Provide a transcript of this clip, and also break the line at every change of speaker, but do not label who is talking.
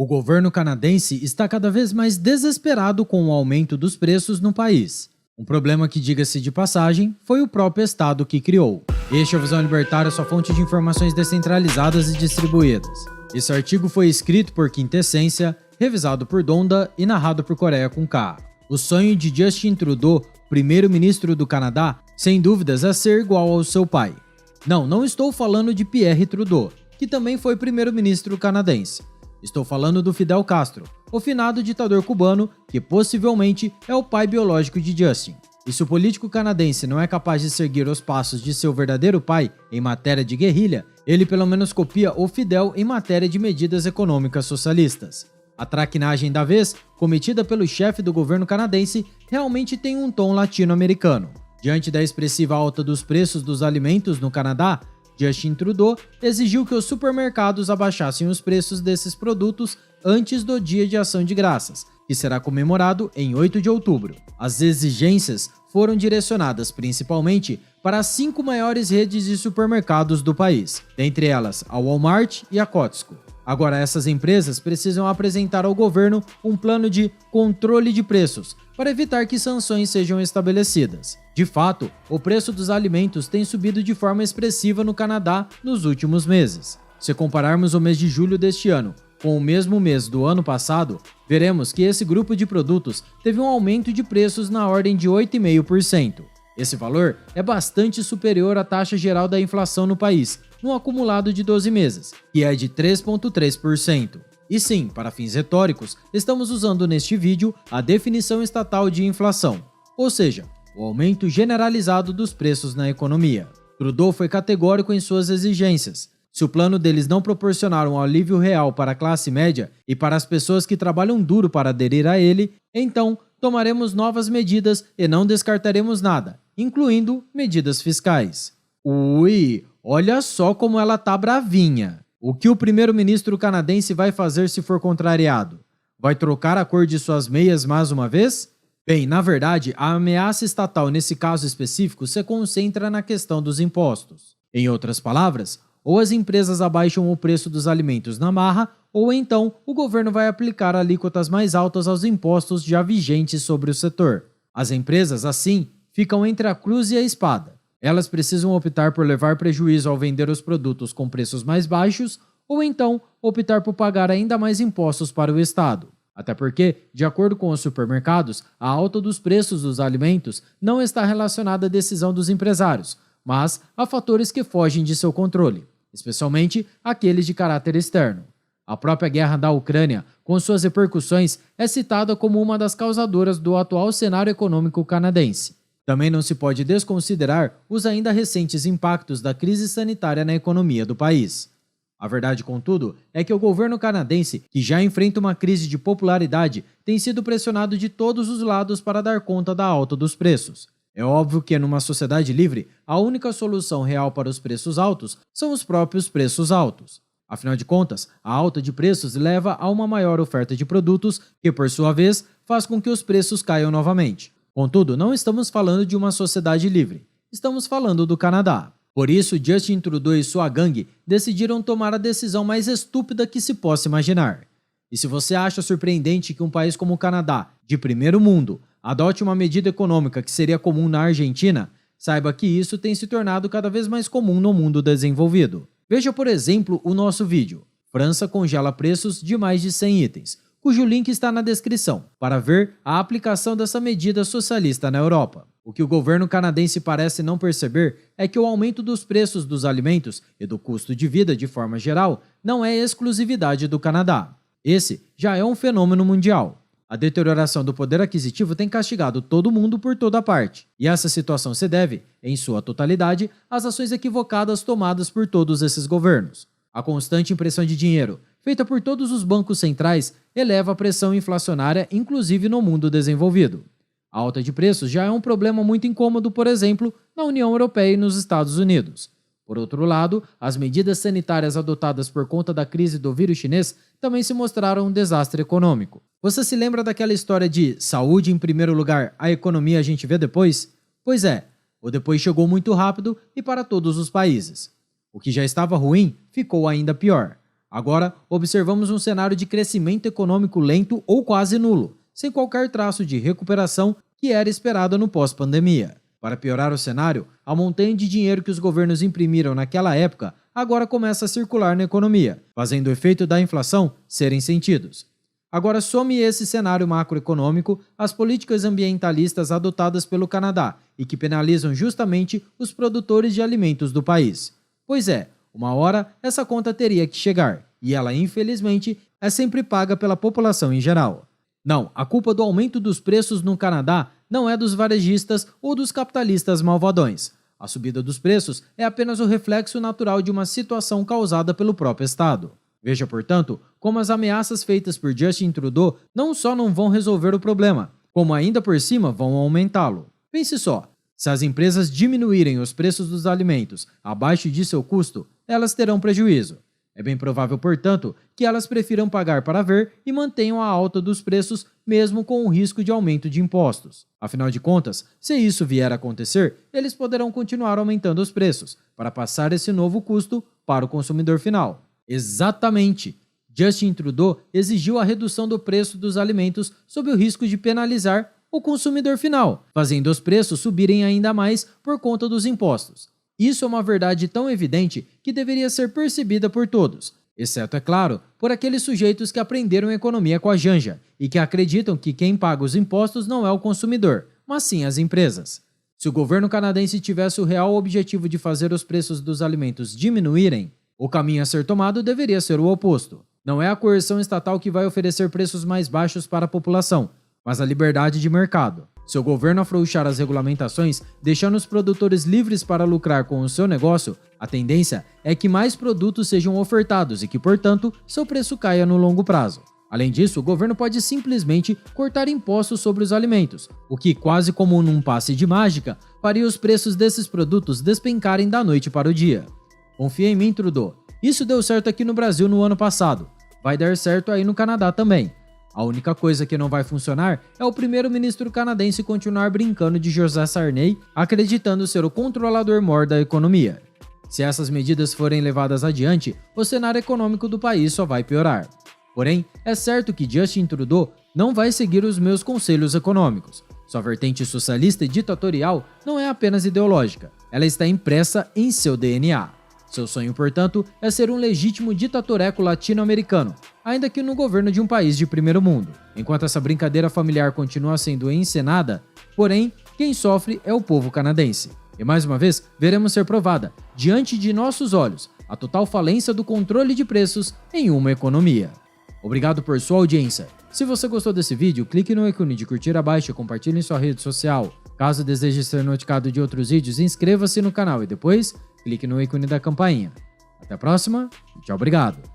O governo canadense está cada vez mais desesperado com o aumento dos preços no país. Um problema que, diga-se de passagem, foi o próprio Estado que criou. Este é o Visão Libertária, sua fonte de informações descentralizadas e distribuídas. Esse artigo foi escrito por Quintessência, revisado por Donda e narrado por Coreia com K. O sonho de Justin Trudeau, primeiro-ministro do Canadá, sem dúvidas é ser igual ao seu pai. Não estou falando de Pierre Trudeau, que também foi primeiro-ministro canadense. Estou falando do Fidel Castro, o finado ditador cubano, que possivelmente é o pai biológico de Justin. E se o político canadense não é capaz de seguir os passos de seu verdadeiro pai em matéria de guerrilha, ele pelo menos copia o Fidel em matéria de medidas econômicas socialistas. A traquinagem da vez, cometida pelo chefe do governo canadense, realmente tem um tom latino-americano. Diante da expressiva alta dos preços dos alimentos no Canadá, Justin Trudeau exigiu que os supermercados abaixassem os preços desses produtos antes do Dia de Ação de Graças, que será comemorado em 8 de outubro. As exigências foram direcionadas principalmente para as 5 maiores redes de supermercados do país, dentre elas a Walmart e a Costco. Agora, essas empresas precisam apresentar ao governo um plano de controle de preços para evitar que sanções sejam estabelecidas. De fato, o preço dos alimentos tem subido de forma expressiva no Canadá nos últimos meses. Se compararmos o mês de julho deste ano com o mesmo mês do ano passado, veremos que esse grupo de produtos teve um aumento de preços na ordem de 8,5%. Esse valor é bastante superior à taxa geral da inflação no país, no acumulado de 12 meses, que é de 3,3%. E sim, para fins retóricos, estamos usando neste vídeo a definição estatal de inflação, ou seja, o aumento generalizado dos preços na economia. Trudeau foi categórico em suas exigências. Se o plano deles não proporcionar um alívio real para a classe média e para as pessoas que trabalham duro para aderir a ele, então tomaremos novas medidas e não descartaremos nada, incluindo medidas fiscais. Ui, olha só como ela tá bravinha. O que o primeiro-ministro canadense vai fazer se for contrariado? Vai trocar a cor de suas meias mais uma vez? Bem, na verdade, a ameaça estatal nesse caso específico se concentra na questão dos impostos. Em outras palavras, ou as empresas abaixam o preço dos alimentos na marra, ou então o governo vai aplicar alíquotas mais altas aos impostos já vigentes sobre o setor. As empresas, assim, ficam entre a cruz e a espada. Elas precisam optar por levar prejuízo ao vender os produtos com preços mais baixos, ou então optar por pagar ainda mais impostos para o Estado. Até porque, de acordo com os supermercados, a alta dos preços dos alimentos não está relacionada à decisão dos empresários, mas a fatores que fogem de seu controle, especialmente aqueles de caráter externo. A própria guerra da Ucrânia, com suas repercussões, é citada como uma das causadoras do atual cenário econômico canadense. Também não se pode desconsiderar os ainda recentes impactos da crise sanitária na economia do país. A verdade, contudo, é que o governo canadense, que já enfrenta uma crise de popularidade, tem sido pressionado de todos os lados para dar conta da alta dos preços. É óbvio que, numa sociedade livre, a única solução real para os preços altos são os próprios preços altos. Afinal de contas, a alta de preços leva a uma maior oferta de produtos, que, por sua vez, faz com que os preços caiam novamente. Contudo, não estamos falando de uma sociedade livre, estamos falando do Canadá. Por isso, Justin Trudeau e sua gangue decidiram tomar a decisão mais estúpida que se possa imaginar. E se você acha surpreendente que um país como o Canadá, de primeiro mundo, adote uma medida econômica que seria comum na Argentina, saiba que isso tem se tornado cada vez mais comum no mundo desenvolvido. Veja, por exemplo, o nosso vídeo. França congela preços de mais de 100 itens, cujo link está na descrição, para ver a aplicação dessa medida socialista na Europa. O que o governo canadense parece não perceber é que o aumento dos preços dos alimentos e do custo de vida de forma geral não é exclusividade do Canadá. Esse já é um fenômeno mundial. A deterioração do poder aquisitivo tem castigado todo mundo por toda parte, e essa situação se deve, em sua totalidade, às ações equivocadas tomadas por todos esses governos. A constante impressão de dinheiro, feita por todos os bancos centrais, eleva a pressão inflacionária, inclusive no mundo desenvolvido. A alta de preços já é um problema muito incômodo, por exemplo, na União Europeia e nos Estados Unidos. Por outro lado, as medidas sanitárias adotadas por conta da crise do vírus chinês também se mostraram um desastre econômico. Você se lembra daquela história de saúde em primeiro lugar, a economia a gente vê depois? Pois é, o depois chegou muito rápido e para todos os países. O que já estava ruim ficou ainda pior. Agora, observamos um cenário de crescimento econômico lento ou quase nulo, sem qualquer traço de recuperação que era esperada no pós-pandemia. Para piorar o cenário, a montanha de dinheiro que os governos imprimiram naquela época agora começa a circular na economia, fazendo o efeito da inflação serem sentidos. Agora some esse cenário macroeconômico as políticas ambientalistas adotadas pelo Canadá e que penalizam justamente os produtores de alimentos do país. Pois é, uma hora essa conta teria que chegar, e ela infelizmente é sempre paga pela população em geral. Não, a culpa do aumento dos preços no Canadá não é dos varejistas ou dos capitalistas malvadões. A subida dos preços é apenas o reflexo natural de uma situação causada pelo próprio Estado. Veja, portanto, como as ameaças feitas por Justin Trudeau não só não vão resolver o problema, como ainda por cima vão aumentá-lo. Pense só, se as empresas diminuírem os preços dos alimentos abaixo de seu custo, elas terão prejuízo. É bem provável, portanto, que elas prefiram pagar para ver e mantenham a alta dos preços mesmo com o risco de aumento de impostos. Afinal de contas, se isso vier a acontecer, eles poderão continuar aumentando os preços para passar esse novo custo para o consumidor final. Exatamente! Justin Trudeau exigiu a redução do preço dos alimentos sob o risco de penalizar o consumidor final, fazendo os preços subirem ainda mais por conta dos impostos. Isso é uma verdade tão evidente que deveria ser percebida por todos, exceto, é claro, por aqueles sujeitos que aprenderam economia com a Janja e que acreditam que quem paga os impostos não é o consumidor, mas sim as empresas. Se o governo canadense tivesse o real objetivo de fazer os preços dos alimentos diminuírem, o caminho a ser tomado deveria ser o oposto. Não é a coerção estatal que vai oferecer preços mais baixos para a população, mas a liberdade de mercado. Se o governo afrouxar as regulamentações, deixando os produtores livres para lucrar com o seu negócio, a tendência é que mais produtos sejam ofertados e que, portanto, seu preço caia no longo prazo. Além disso, o governo pode simplesmente cortar impostos sobre os alimentos, o que, quase como num passe de mágica, faria os preços desses produtos despencarem da noite para o dia. Confia em mim, Trudeau. Isso deu certo aqui no Brasil no ano passado. Vai dar certo aí no Canadá também. A única coisa que não vai funcionar é o primeiro-ministro canadense continuar brincando de José Sarney, acreditando ser o controlador mor da economia. Se essas medidas forem levadas adiante, o cenário econômico do país só vai piorar. Porém, é certo que Justin Trudeau não vai seguir os meus conselhos econômicos. Sua vertente socialista e ditatorial não é apenas ideológica, ela está impressa em seu DNA. Seu sonho, portanto, é ser um legítimo ditatoreco latino-americano, ainda que no governo de um país de primeiro mundo. Enquanto essa brincadeira familiar continua sendo encenada, porém, quem sofre é o povo canadense. E mais uma vez, veremos ser provada, diante de nossos olhos, a total falência do controle de preços em uma economia. Obrigado por sua audiência. Se você gostou desse vídeo, clique no ícone de curtir abaixo e compartilhe em sua rede social. Caso deseje ser notificado de outros vídeos, inscreva-se no canal e depois clique no ícone da campainha. Até a próxima e tchau, obrigado!